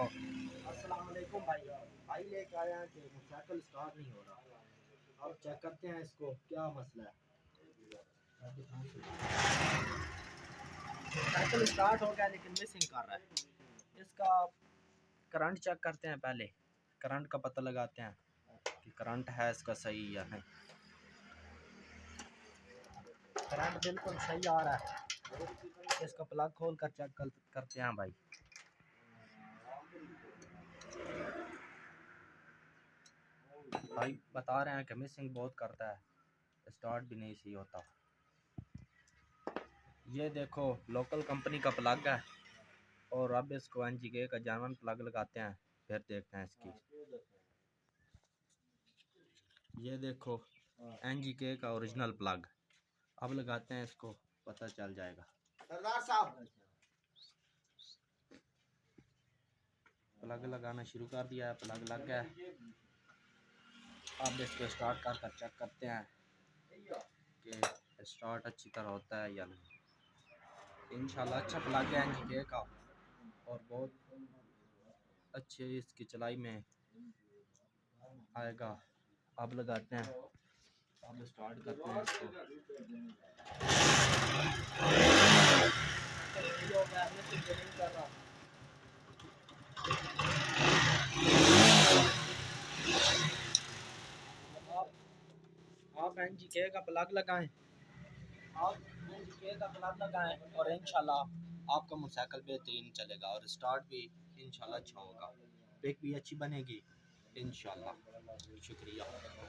अस्सलाम वालेकुम भाई। भाई लेके आए हैं कि मोटरसाइकिल स्टार्ट नहीं हो रहा। अब चेक करते हैं इसको क्या मसला है। मोटरसाइकिल स्टार्ट हो गया लेकिन मिसिंग कर रहा है। इसका करंट चेक करते हैं, पहले करंट का पता लगाते हैं कि करंट है इसका सही या नहीं। करंट बिल्कुल सही आ रहा है। इसका प्लग खोल कर चेक करते हैं भाई। भाई बता रहे हैं कि मिसिंग बहुत करता है, स्टार्ट भी नहीं सही होता। ये देखो लोकल कंपनी का प्लग है, और अब इसको एनजीके का जर्मन प्लग लगाते हैं, फिर देखते हैं इसकी। ये देखो एनजीके का ओरिजिनल प्लग, अब लगाते हैं इसको, पता चल जाएगा। सरदार साहब प्लग लगाना शुरू कर दिया है, प्लग लग गया है। अब इसको स्टार्ट कर चेक करते हैं कि स्टार्ट अच्छी तरह होता है या नहीं। इंशाल्लाह अच्छा प्लग है एनजीके का, और बहुत अच्छे इसकी चलाई में आएगा। अब लगाते हैं, अब स्टार्ट करते हैं इसको। आप एनजीके का प्लग लगाएं, और इंशाल्लाह आपका मोटरसाइकिल बेहतरीन चलेगा और स्टार्ट भी इंशाल्लाह अच्छा होगा, पिक भी अच्छी बनेगी इंशाल्लाह। शुक्रिया।